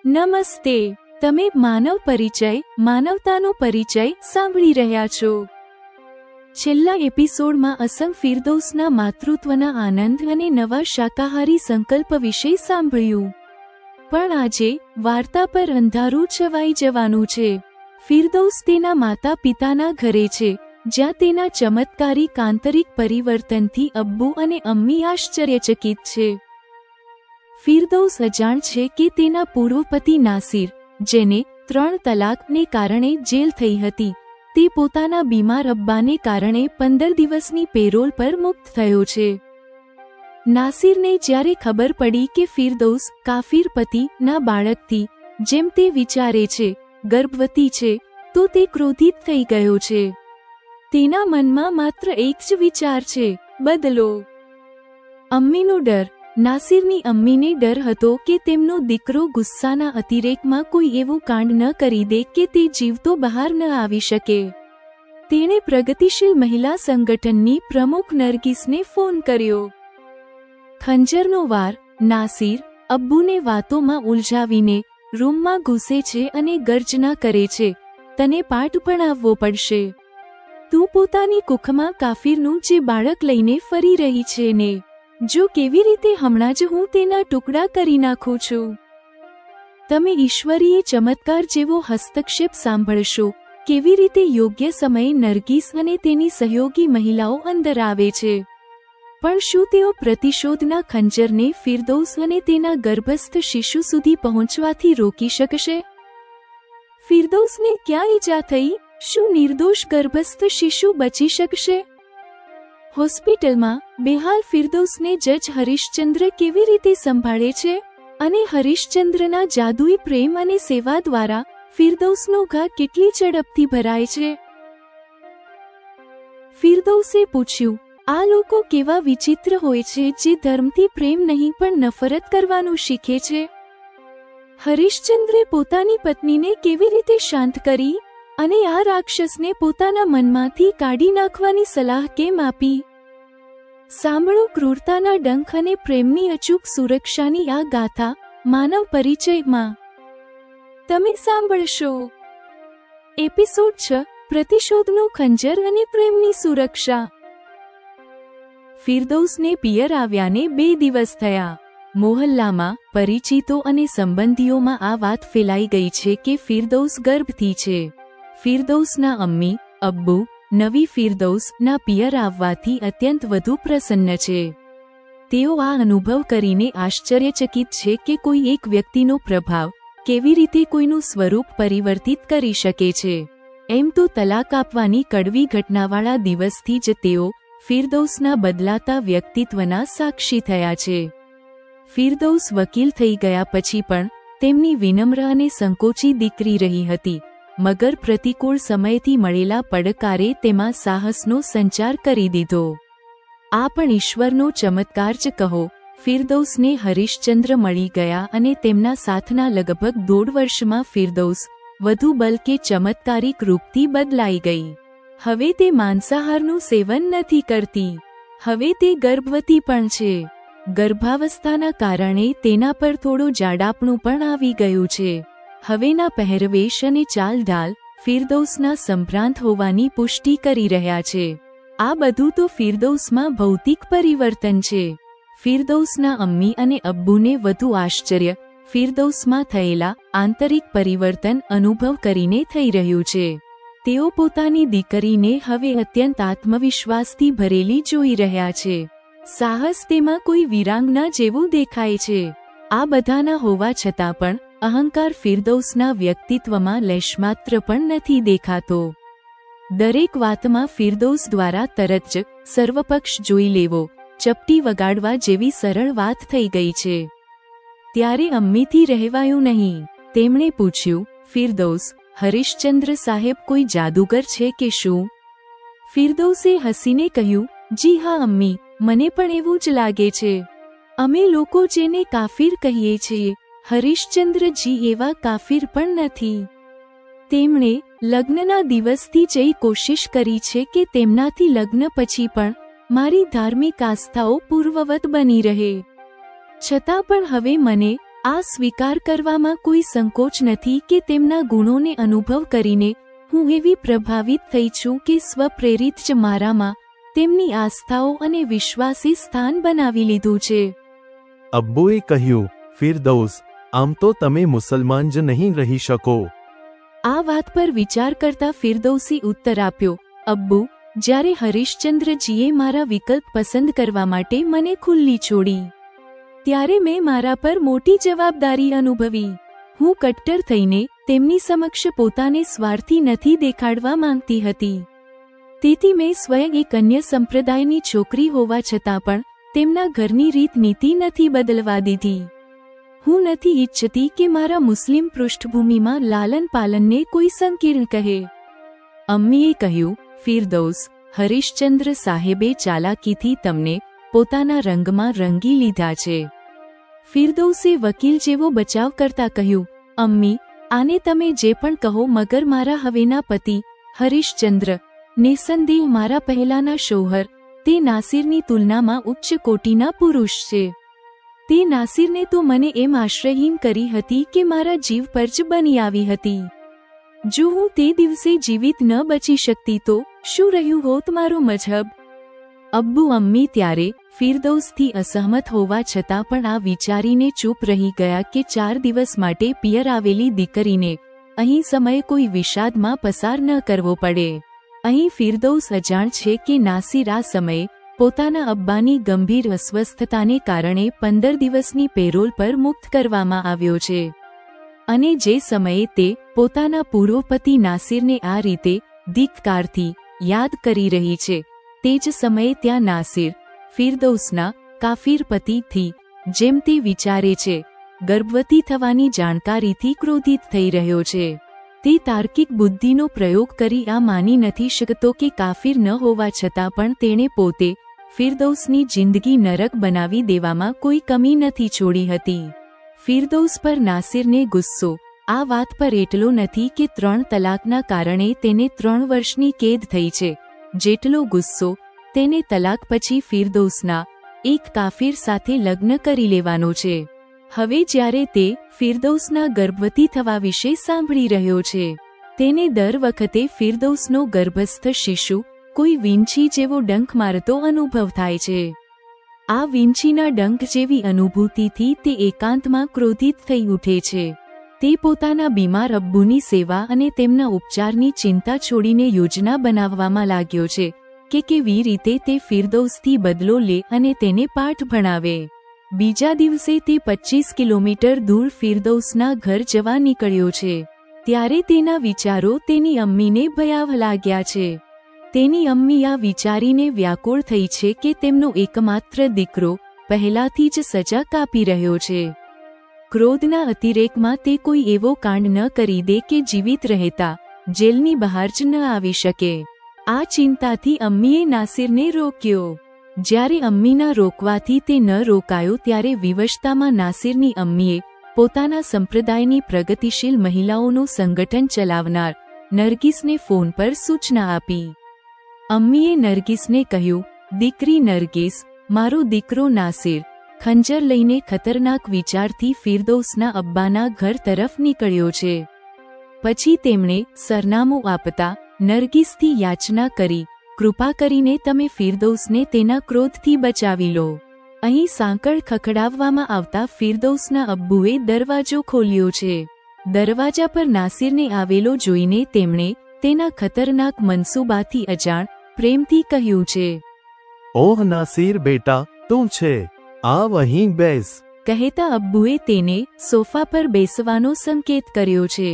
નમસ્તે, તમે માનવ પરિચય, માનવતાનો પરિચય સાંભળી રહ્યા છો। છેલ્લા એપિસોડમાં અસંગ ફિરદૌસના માતૃત્વના આનંદ અને નવા શાકાહારી સંકલ્પ વિશે સાંભળ્યું, પણ આજે વાર્તા પર અંધારું છવાઈ જવાનું છે। ફિરદૌસ તેના માતા પિતાના ઘરે છે, જ્યાં તેના ચમત્કારિક આંતરિક પરિવર્તનથી અબ્બુ અને અમ્મી આશ્ચર્યચકિત છે। ફિરદૌસ અજાણ છે કે તેના પૂર્વ પતિ નાસિર, જેને 3 તલાકને કારણે જેલ થઈ હતી, તે પોતાના બીમાર અબ્બાને કારણે 15 દિવસની પેરોલ પર મુક્ત થયો છે। નાસિરને જ્યારે ખબર પડી કે ફિરદૌસ કાફિર પતિના બાળકથી, જેમ તે વિચારે છે, ગર્ભવતી છે, તો તે ક્રોધિત થઈ ગયો છે। તેના મનમાં માત્ર એક જ વિચાર છે, બદલો। અમ્મીનો ડર। નાસિરની અમ્મીને ડર હતો કે તેમનો દીકરો ગુસ્સાના અતિરેકમાં કોઈ એવું કાંડ ન કરી દે કે તે જીવતો બહાર ન આવી શકે। તેણે પ્રગતિશીલ મહિલા સંગઠનની પ્રમુખ નરગિસને ફોન કર્યો। ખંજરનો વાર। નાસિર અબ્બુને વાતોમાં ઉલઝાવીને રૂમમાં ઘૂસે છે અને ગર્જના કરે છે, તને પાઠ ભણાવવો પડશે। તું પોતાની કુખમાં કાફિરનું જે બાળક લઈને ફરી રહી છે ને, જો કેવી રીતે હમણાં જ હું તેના ટુકડા કરી નાખું છું। તમે ઈશ્વરીય ચમત્કાર જેવો હસ્તક્ષેપ સાંભળશો, કેવી રીતે યોગ્ય સમયે નરગિસ અને તેની સહયોગી મહિલાઓ અંદર આવે છે। પણ શું તેઓ પ્રતિશોધના ખંજરને ફિરદૌસ અને તેના ગર્ભસ્થ શિશુ સુધી પહોંચવાથી રોકી શકશે? ફિરદૌસને ક્યાં ઈજા થઈ? શું નિર્દોષ ગર્ભસ્થ શિશુ બચી શકશે? હોસ્પિટલમાં બેહાલ ફિરદૌસને જજ હરીશચંદ્ર કેવી રીતે સંભાળે છે, અને હરીશચંદ્રના જાદુઈ પ્રેમ અને સેવા દ્વારા ફિરદૌસનો ઘા કેટલી ઝડપથી ભરાય છે? ફિરદૌસે પૂછ્યું, આ લોકો કેવા વિચિત્ર હોય છે જે ધર્મથી પ્રેમ નહીં પણ નફરત કરવાનું શીખે છે। હરીશચંદ્રે પોતાની પત્નીને કેવી રીતે શાંત કરી અને આ રાક્ષસને પોતાના મનમાંથી કાઢી નાખવાની સલાહ કેમ આપી? સાંભળો ક્રૂરતાના ડંખ અને પ્રેમની અચૂક સુરક્ષાની આ ગાથા માનવ પરિચયમાં। તમે સાંભળશો એપિસોડ 6, પ્રતિશોધનું ખંજર અને પ્રેમની સુરક્ષા। ફિરદૌસને પિયર આવ્યાને 2 દિવસ થયા। મોહલ્લામાં, પરિચિતો અને સંબંધીઓમાં આ વાત ફેલાઈ ગઈ છે કે ફિરદૌસ ગર્ભવતી છે। ફિરદૌસના અમ્મી, અબ્બુ નવી ફિરદૌસના પિયર આવવાથી અત્યંત વધુ પ્રસન્ન છે। તેઓ આ અનુભવ કરીને આશ્ચર્યચકિત છે કે કોઈ એક વ્યક્તિનો પ્રભાવ કેવી રીતે કોઈનું સ્વરૂપ પરિવર્તિત કરી શકે છે। એમ તો તલાક આપવાની કડવી ઘટનાવાળા દિવસથી જ તેઓ ફિરદૌસના બદલાતા વ્યક્તિત્વના સાક્ષી થયા છે। ફિરદૌસ વકીલ થઈ ગયા પછી પણ તેમની વિનમ્ર અને સંકોચી દીકરી રહી હતી, મગર પ્રતિકૂળ સમયથી મળેલા પડકારે તેમાં સાહસનો સંચાર કરી દીધો। આ પણ ઈશ્વરનો ચમત્કાર જ કહો। ફિરદૌસને હરીશચંદ્ર મળી ગયા અને તેમના સાથના લગભગ 1.5 વર્ષમાં ફિરદૌસ વધુ બલ કે ચમત્કારિક રૂપથી બદલાઈ ગઈ। હવે તે માંસાહારનું સેવન નથી કરતી, હવે તે ગર્ભવતી પણ છે। ગર્ભાવસ્થાના કારણે તેના પર થોડો જાડાપણું પણ આવી ગયું છે। હવેના પહેરવેશ અને ચાલઢાલ ફિરદૌસના સંભ્રાંત હોવાની પુષ્ટિ કરી રહ્યા છે। આ બધું તો ફિરદૌસમાં ભૌતિક પરિવર્તન છે। ફિરદૌસના અમ્મી અને અબ્બુને વધુ આશ્ચર્ય ફિરદૌસમાં થયેલા આંતરિક પરિવર્તન અનુભવ કરીને થઈ રહ્યું છે। તેઓ પોતાની દીકરીને હવે અત્યંત આત્મવિશ્વાસથી ભરેલી જોઈ રહ્યા છે। સાહસ તેમાં કોઈ વીરાંગના જેવું દેખાય છે। આ બધાના હોવા છતાં પણ અહંકાર ફિરદૌસના વ્યક્તિત્વમાં લેશમાત્ર પણ નથી દેખાતો। દરેક વાતમાં ફિરદૌસ દ્વારા તરત જ સર્વપક્ષ જોઈ લેવો, ચપટી વગાડવા જેવી સરળ વાત થઈ ગઈ છે। ત્યારે અમ્મીથી રહેવાયું નહીં। તેમણે પૂછ્યું, ફિરદૌસ, હરીશચંદ્ર સાહેબ કોઈ જાદુગર છે કે શું? ફિરદૌસે હસીને કહ્યું, જી હા અમ્મી, મને પણ એવું જ લાગે છે। અમે લોકો જેને કાફિર કહીએ છીએ, હરીશચંદ્રજી એવા કાફિર પણ નથી। તેમણે લગ્નના દિવસથી જ એ કોશિશ કરી છે કે તેમનાથી લગ્ન પછી પણ મારી ધાર્મિક આસ્થાઓ પૂર્વવત બની રહે। છતાં પણ હવે મને આ સ્વીકાર કરવામાં કોઈ સંકોચ નથી કે તેમના ગુણોને અનુભવ કરીને હું એવી પ્રભાવિત થઈ છું કે સ્વપ્રેરિત જ મારામાં તેમની આસ્થાઓ અને વિશ્વાસી સ્થાન બનાવી લીધું છે. અબ્બુએ કહ્યું, ફિરદૌસ, આમ તો તમે મુસલમાન જ નહીં રહી શકો. આ વાત પર વિચાર કરતા ફિરદૌસી ઉત્તર આપ્યો, અબ્બુ, જ્યારે હરિશ્ચંદ્રજીએ મારા વિકલ્પ પસંદ કરવા માટે મને ખુલ્લી છોડી ત્યારે મેં મારા પર મોટી જવાબદારી અનુભવી. હું કટ્ટર થઈને તેમની સમક્ષ પોતાને સ્વાર્થી નથી દેખાડવા માંગતી હતી. તેથી મેં સ્વયં એક અન્ય સંપ્રદાયની છોકરી હોવા છતાં પણ તેમના ઘરની રીત નીતિ નથી બદલવા દીધી. હું નથી ઈચ્છતી કે મારા મુસ્લિમ પૃષ્ઠભૂમિમાં લાલન પાલનને કોઈ સંકીર્ણ કહે. અમ્મીએ કહ્યું, ફિરદૌસ, હરિશ્ચંદ્ર સાહેબે ચાલાકીથી તમને પોતાના રંગમાં રંગી લીધા છે. ફિરદૌસે વકીલ જેવો બચાવ કરતા કહ્યું, અમ્મી, આને તમે જે પણ કહો, મગર મારા હવેના પતિ હરિશ્ચંદ્ર નિસંદેહ મારા પહેલાના શોહર તે નાસિરની તુલનામાં ઉચ્ચ કોટીના પુરુષ છે. તે નાસિરને તો મને એમ આશ્રયહીન કરી હતી કે મારા જીવ પર જ બની આવી હતી. જો હું તે દિવસે જીવિત ન બચી શકતી તો શું રહ્યું હોત મારો મઝહબ? અબ્બુ અમ્મી ત્યારે ફિરદૌસથી અસહમત હોવા છતાં પણ આ વિચારીને ચૂપ રહી ગયા કે 4 દિવસ માટે પિયર આવેલી દીકરીને અહીં સમય કોઈ વિષાદમાં પસાર ન કરવો પડે. અહીં ફિરદૌસ અજાણ છે કે નાસિર આ સમયે પોતાના અબ્બાની ગંભીર અસ્વસ્થતાને કારણે 15 દિવસની પેરોલ પર મુક્ત કરવામાં આવ્યો છે અને જે સમયે તે પોતાના પૂર્વ પતિ નાસિરને આ રીતે ધિક્કારથી યાદ કરી રહી છે, તે જ સમયે ત્યાં નાસિર ફિરદૌસના કાફિર પતિથી, જેમ તે વિચારે છે, ગર્ભવતી થવાની જાણકારીથી ક્રોધિત થઈ રહ્યો છે. તે તાર્કિક બુદ્ધિનો પ્રયોગ કરી આ માની નથી શકતો કે કાફિર ન હોવા છતાં પણ તેણે પોતે ફિરદૌસની જિંદગી નરક બનાવી દેવામાં કોઈ કમી નથી છોડી હતી. ફિરદૌસ પર નાસિરને ગુસ્સો આ વાત પર એટલો નથી કે 3 તલાકના કારણે તેને 3 વર્ષની કેદ થઈ છે, જેટલો ગુસ્સો તેને તલાક પછી ફિરદૌસના એક કાફિર સાથે લગ્ન કરી લેવાનો છે. હવે જ્યારે તે ફિરદૌસના ગર્ભવતી થવા વિશે સાંભળી રહ્યો છે, તેને દર વખતે ફિરદૌસનો ગર્ભસ્થ શિશુ કોઈ વીંછી જેવો ડંખ મારતો અનુભવ થાય છે. આ વીંછીના ડંખ જેવી અનુભૂતિથી તે એકાંતમાં ક્રોધિત થઈ ઉઠે છે. તે પોતાના બીમાર અબ્બુની સેવા અને તેમના ઉપચારની ચિંતા છોડીને યોજના બનાવવામાં લાગ્યો છે કે કેવી રીતે તે ફિરદૌસથી બદલો લે અને તેને પાઠ ભણાવે. બીજા દિવસે તે 25 કિલોમીટર દૂર ફિરદૌસના ઘર જવા નીકળ્યો છે. ત્યારે તેના વિચારો તેની અમ્મીને ભયાવહ લાગ્યા છે. તેની અમ્મી આ વિચારીને વ્યાકુળ થઈ છે કે તેમનો એકમાત્ર દીકરો પહેલાથી જ સજા કાપી રહ્યો છે. ક્રોધના અતિરેકમાં તે કોઈ એવો કાંડ ન કરી દે કે જીવિત રહેતા જેલની બહાર જ ન આવી શકે. આ ચિંતાથી અમ્મીએ નાસિરને રોક્યો. જ્યારે અમ્મીના રોકવાથી તે ન રોકાયો ત્યારે વિવશતામાં નાસિરની અમ્મીએ પોતાના સંપ્રદાયની પ્રગતિશીલ મહિલાઓનું સંગઠન ચલાવનાર નરગિસને ફોન પર સૂચના આપી. અમ્મીએ નરગિસને કહ્યું, દીકરી નરગિસ, મારો દીકરો નાસિર ખંજર લઈને ખતરનાક વિચારથી ફિરદૌસના અબ્બાના ઘર તરફ નીકળ્યો છે. પછી તેમણે સરનામું આપતા નરગિસથી યાચના કરી, કૃપા કરીને તમે ફિરદૌસને તેના ક્રોધથી બચાવી લો. અહીં સાંકળ ખખડાવવામાં આવતા ફિરદૌસના અબ્બુએ દરવાજો ખોલ્યો છે. દરવાજા પર નાસિરને આવેલો જોઈને તેમણે તેના ખતરનાક મનસૂબાથી અજાણ પ્રેમથી કહ્યું છે, ઓહ નાસિર બેટા, તું છે, આવ અહીં બેસ. કહેતા અબ્બુએ તેને સોફા પર બેસવાનો સંકેત કર્યો છે.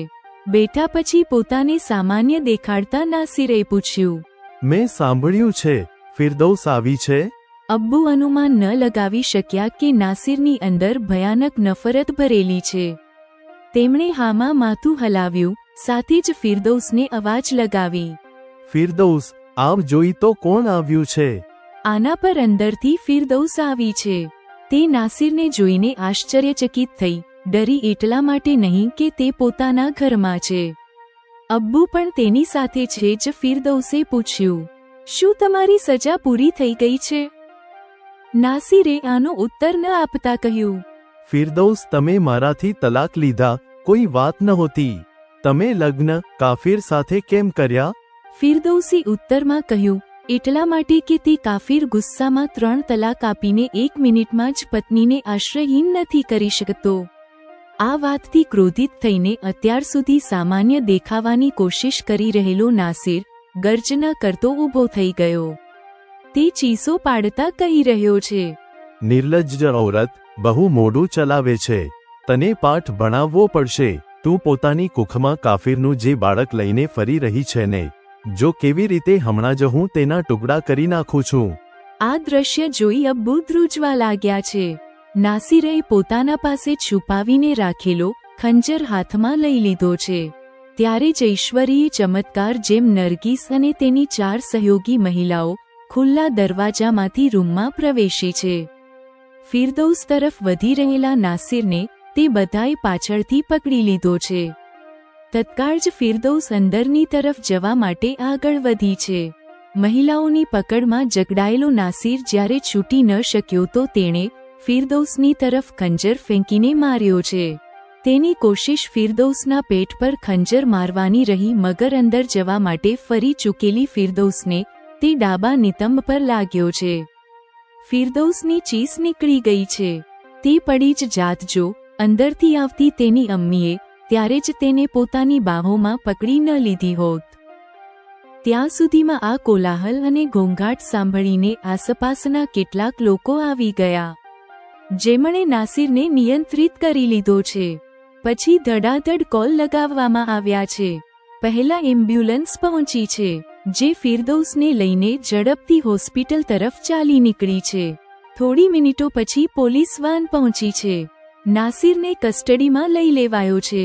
બેઠા પછી પોતાને સામાન્ય દેખાડતા નાસિરે પૂછ્યું, મેં સાંભળ્યું છે ફિરદૌસ આવી છે? અબ્બુ અનુમાન ન લગાવી શક્યા કે નાસિરની અંદર ભયાનક નફરત ભરેલી છે. તેમણે હામાં માથું હલાવ્યું, સાથે જ ફિરદૌસને અવાજ લગાવી, ફિરદૌસ, આવ જોઈ તો કોણ આવ્યું છે? આના પર અંદરથી ફિરદૌસ આવી છે. તે નાસિરને જોઈને આશ્ચર્યચકિત થઈ, ડરી એટલા માટે નહીં કે તે પોતાના ઘરમાં છે. અબ્બુ પણ તેની સાથે છે જ ફિરદૌસે પૂછ્યું, શું તમારી સજા પૂરી થઈ ગઈ છે? નાસિરે આનો ઉત્તર ન આપતા કહ્યું, ફિરદૌસ, તમે મારાથી તલાક લીધા કોઈ વાત નહોતી. તમે લગ્ન કાફિર સાથે કેમ કર્યા? ફિરદૌસે ઉત્તરમાં કહ્યું, એટલા માટે કે તે કાફિર ગુસ્સામાં 3 તલાક આપીને 1 મિનિટમાં જ પત્નીને આશ્રયહીન નથી કરી શકતો. આ વાતથી ક્રોધિત થઈને અત્યાર સુધી સામાન્ય દેખાવાની કોશિશ કરી રહેલો નાસિર ગર્જના કરતો ઊભો થઈ ગયો. તે ચીસો પાડતા કહી રહ્યો છે, નિર્લજ્જ ઔરત, બહુ મોડું ચલાવે છે. તને પાઠ ભણાવવો પડશે. તું પોતાની કુખમાં કાફિરનું જે બાળક લઈને ફરી રહી છે ને, જો કેવી રીતે હમણાં જ હું તેના ટુકડા કરી નાખું છું. આ દ્રશ્ય જોઈ અબ્બુ ધ્રુજવા લાગ્યા છે. નાસિરે પોતાના પાસે છુપાવીને રાખેલો ખંજર હાથમાં લઈ લીધો છે. ત્યારે જ ઐશ્વર્યે ચમત્કાર જેમ નરગીસ અને તેની 4 સહયોગી મહિલાઓ ખુલ્લા દરવાજામાંથી રૂમમાં પ્રવેશી છે. ફિરદૌસ તરફ વધી રહેલા નાસિરને તે બધાએ પાછળથી પકડી લીધો છે. તત્કાળ જ ફિરદૌસ અંદરની તરફ જવા માટે આગળ વધી છે. મહિલાઓની પકડમાં જકડાયેલો નાસિર જ્યારે છૂટી ન શક્યો તો તેણે ફિરદૌસની તરફ ખંજર ફેંકીને માર્યો છે. તેની કોશિશ ફિરદૌસના પેટ પર ખંજર મારવાની રહી, મગર અંદર જવા માટે ફરી ચૂકેલી ફિરદૌસને તે ડાબા નિતંબ પર લાગ્યો છે. ફિરદૌસની ચીસ નીકળી ગઈ છે. તે પડી જ જાત જો અંદરથી આવતી તેની અમ્મીએ ત્યારે જ તેને પોતાની બાહોમાં પકડી ન લીધી હોત. ત્યાં સુધીમાં આ કોલાહલ અને ઘોંઘાટ સાંભળીને આસપાસના કેટલાક લોકો આવી ગયા, જેમણે નાસિરને નિયંત્રિત કરી લીધો છે. પછી ધડાધડ કોલ લગાવવામાં આવ્યા છે. પહેલા એમ્બ્યુલન્સ પહોંચી છે, જે ફિરદૌસને લઈને ઝડપથી હોસ્પિટલ તરફ ચાલી નીકળી છે. થોડી મિનિટો પછી પોલીસ વાન પહોંચી છે. નાસિરને કસ્ટડીમાં લઈ લેવાયો છે.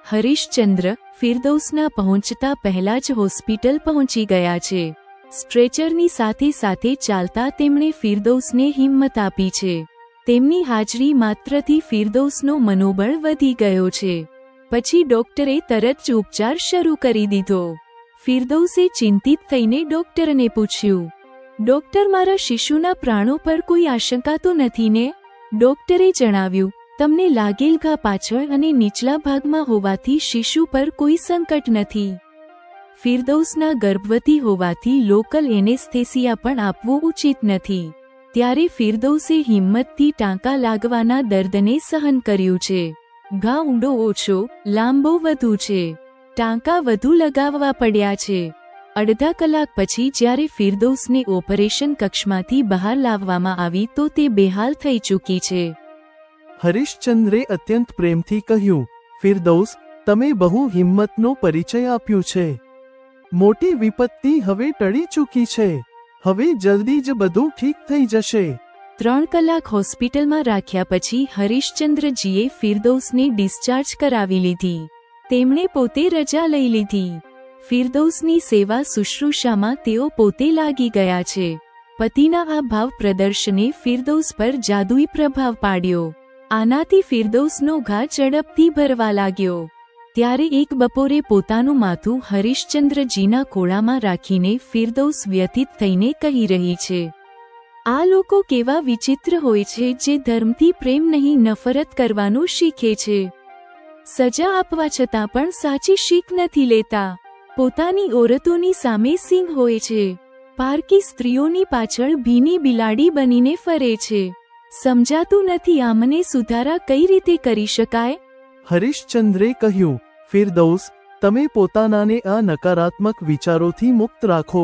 હરીશચંદ્ર ફિરદૌસના પહોંચતા પહેલા જ હોસ્પિટલ પહોંચી ગયા છે. સ્ટ્રેચરની સાથે સાથે ચાલતા તેમણે ફિરદૌસને હિંમત આપી છે. તેમની હાજરી માત્રથી ફિરદૌસનો મનોબળ વધી ગયો છે. પછી ડોક્ટરે તરત જ ઉપચાર શરૂ કરી દીધો. ફિરદૌસે ચિંતિત થઈને ડોક્ટરને પૂછ્યું, ડોક્ટર, મારા શિશુના પ્રાણો પર કોઈ આશંકા તો નથી ને? ડોક્ટરે જણાવ્યું, તમને લાગેલ ઘા પાછળ અને નીચલા ભાગમાં હોવાથી શિશુ પર કોઈ સંકટ નથી. ફિરદૌસના ગર્ભવતી હોવાથી લોકલ એનેસ્થેસિયા પણ આપવું ઉચિત નથી. ત્યારે ફિરદૌસે હિંમતથી ટાંકા લાગવાના દર્દને સહન કર્યું છે. ઘા ઊંડો ઓછો, લાંબો વધુ છે. ટાંકા વધુ લગાવવા પડ્યા છે. અડધા કલાક પછી જ્યારે ફિરદૌસને ઓપરેશન કક્ષમાંથી બહાર લાવવામાં આવી તો તે બેહાલ થઈ ચૂકી છે. હરીશચંદ્રે અત્યંત પ્રેમથી કહ્યું, ફિરદૌસ, તમે બહુ હિંમતનો પરિચય આપ્યો છે. મોટી વિપત્તિ હવે ટળી ચૂકી છે. હવે જલ્દી જ બધું ઠીક થઈ જશે. 3 કલાક હોસ્પિટલમાં રાખ્યા પછી હરીશચંદ્રજીએ ફિરદૌસને ડિસ્ચાર્જ કરાવી લીધી. તેમણે પોતે રજા લઈ લીધી. ફિરદૌસની સેવા શુશ્રૂષામાં તેઓ પોતે લાગી ગયા છે. પતિના આ ભાવ પ્રદર્શને ફિરદૌસ પર જાદુઈ પ્રભાવ પાડ્યો. આનાથી ફિરદૌસનો ઘા ઝડપથી ભરવા લાગ્યો. ત્યારે એક બપોરે પોતાનું માથું હરીશચંદ્રજીના ખોળામાં રાખીને ફિરદૌસ વ્યથિત થઈને કહી રહી છે, આ લોકો કેવા વિચિત્ર હોય છે જે ધર્મથી પ્રેમ નહીં નફરત કરવાનું શીખે છે. સજા આપવા છતાં પણ સાચી શીખ નથી લેતા. પોતાની ઓરતોની સામે સિંહ હોય છે. પારકી સ્ત્રીઓની પાછળ ભીની બિલાડી બનીને ફરે છે. સમજાતું નથી આમને સુધારા કઈ રીતે કરી શકાય? હરીશચંદ્રે કહ્યું, ફિરદૌસ, તમે પોતાનાને આ નકારાત્મક વિચારોથી મુક્ત રાખો.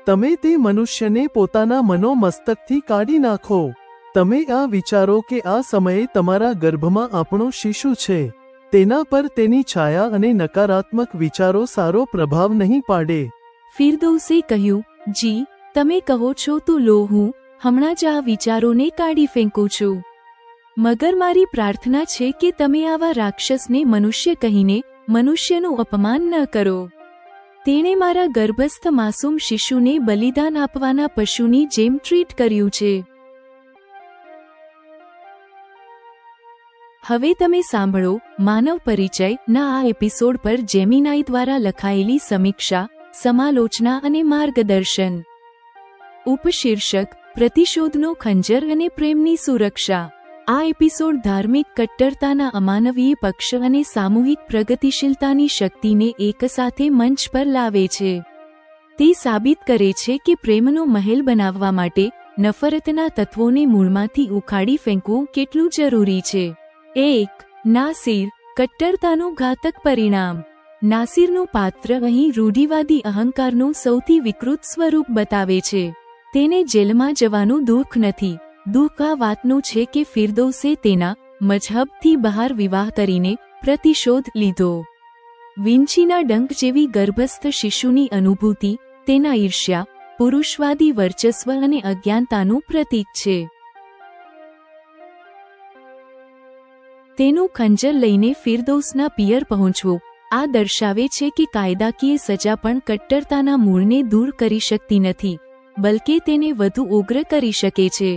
તમે તે મનુષ્યને પોતાના મનોમસ્તકથી કાઢી નાખો. તમે આ વિચારો કે આ સમયે તમારા ગર્ભમાં આપણો શિશુ છે, તેના પર તેની છાયા અને નકારાત્મક વિચારો સારો પ્રભાવ નહીં પાડે. ફિરદૌસે કહ્યું, જી, તમે કહો છો તો લો, હું હમણાં જ આ વિચારોને કાઢી ફેંકું છું. મગર મારી પ્રાર્થના છે કે તમે આવા રાક્ષસને મનુષ્ય કહીને મનુષ્યનું અપમાન ન કરો. તેણે મારા ગર્ભસ્થ માસૂમ શિશુને બલિદાન આપવાના પશુની જેમ ટ્રીટ કર્યું છે. હવે તમે સાંભળો માનવ પરિચય ના આ એપિસોડ પર જેમિનાઈ દ્વારા લખાયેલી સમીક્ષા, સમાલોચના અને માર્ગદર્શન. ઉપશીર્ષક, પ્રતિશોધનો ખંજર અને પ્રેમની સુરક્ષા. આ એપિસોડ ધાર્મિક કટ્ટરતાના અમાનવીય પક્ષ અને સામૂહિક પ્રગતિશીલતાની શક્તિને એકસાથે મંચ પર લાવે છે. તે સાબિત કરે છે કે પ્રેમનો મહેલ બનાવવા માટે નફરતના તત્વોને મૂળમાંથી ઉખાડી ફેંકવું કેટલું જરૂરી છે. 1. નાસિર, કટ્ટરતાનું ઘાતક પરિણામ. નાસિરનું પાત્ર અહીં રૂઢિવાદી અહંકારનું સૌથી વિકૃત સ્વરૂપ બતાવે છે. તેને જેલમાં જવાનું દુઃખ નથી. દુઃખ આ વાતનું છે કે ફિરદૌસે તેના મઝહબથી બહાર વિવાહ કરીને પ્રતિશોધ લીધો. વિંચીના ડંક જેવી ગર્ભસ્થ શિશુની અનુભૂતિ તેના ઈર્ષ્યા, પુરુષવાદી વર્ચસ્વ અને અજ્ઞાનતાનું પ્રતીક છે. તેનું ખંજર લઈને ફિરદૌસના પિયર પહોંચવું આ દર્શાવે છે કે કાયદાકીય સજા પણ કટ્ટરતાના મૂળને દૂર કરી શકતી નથી, બલકે તેને વધુ ઉગ્ર કરી શકે છે.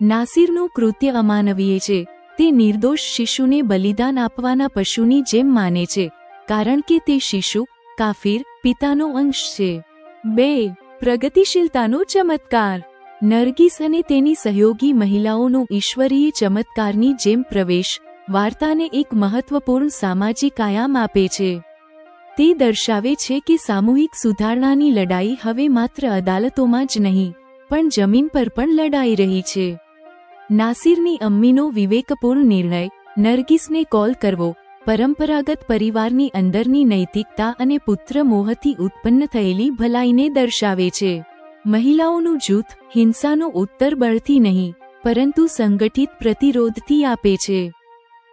નાસિરનું કૃત્ય અમાનવીય છે. તે નિર્દોષ શિશુને બલિદાન આપવાના પશુની જેમ માને છે, કારણ કે તે શિશુ કાફિર પિતાનો અંશ છે. 2. પ્રગતિશીલતાનો ચમત્કાર. નરગિસ અને તેની સહયોગી મહિલાઓનો ઈશ્વરીય ચમત્કારની જેમ પ્રવેશ વાર્તાને એક મહત્વપૂર્ણ સામાજિક આયામ આપે છે. તે દર્શાવે છે કે સામૂહિક સુધારણાની લડાઈ હવે માત્ર અદાલતોમાં જ નહીં, પણ જમીન પર પણ લડાઈ રહી છે. નાસિરની અમ્મીનો વિવેકપૂર્ણ નિર્ણય, નરગિસને કોલ કરવો, પરંપરાગત પરિવારની અંદરની નૈતિકતા અને પુત્ર મોહથી ઉત્પન્ન થયેલી ભલાઈને દર્શાવે છે. મહિલાઓનું જૂથ હિંસાનો ઉત્તર બળથી નહીં, પરંતુ સંગઠિત પ્રતિરોધથી આપે છે.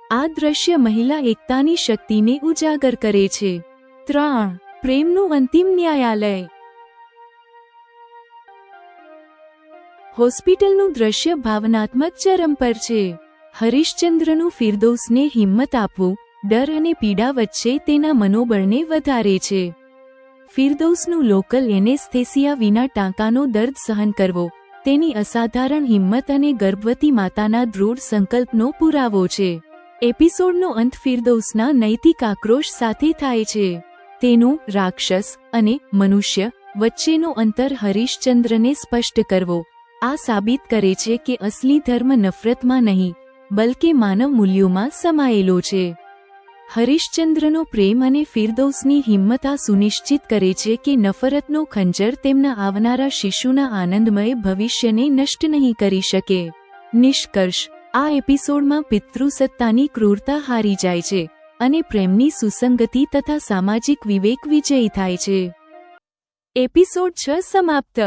આ દ્રશ્ય મહિલા એકતાની શક્તિને ઉજાગર કરે છે. 3. પ્રેમનું અંતિમ ન્યાયાલય. હોસ્પિટલનું દ્રશ્ય ભાવનાત્મક ચરમ પર છે. હરીશચંદ્રનું ફિરદૌસને હિંમત આપવું ડર અને પીડા વચ્ચે તેના મનોબળને વધારે છે. ફિરદૌસનું લોકલ એનેસ્થેસિયા વિના ટાંકાનો દર્દ સહન કરવો તેની અસાધારણ હિંમત અને ગર્ભવતી માતાના દૃઢ સંકલ્પનો પુરાવો છે. એપિસોડનો અંત ફિરદૌસના નૈતિક આક્રોશ સાથે થાય છે. તેનું રાક્ષસ અને મનુષ્ય વચ્ચેનો અંતર હરીશચંદ્રને સ્પષ્ટ કરવો આ સાબિત કરે છે કે અસલી ધર્મ નફરતમાં નહીં, બલકે માનવ મૂલ્યોમાં સમાયેલો છે. હરીશચંદ્રનો પ્રેમ અને ફિરદૌસની હિંમત આ સુનિશ્ચિત કરે છે કે નફરતનો ખંજર તેમના આવનારા શિશુના આનંદમય ભવિષ્યને નષ્ટ નહીં કરી શકે. નિષ્કર્ષ. આ એપિસોડમાં પિતૃસત્તાની ક્રૂરતા હારી જાય છે અને પ્રેમની સુસંગતિ તથા સામાજિક વિવેક વિજયી થાય છે. એપિસોડ 6 સમાપ્ત.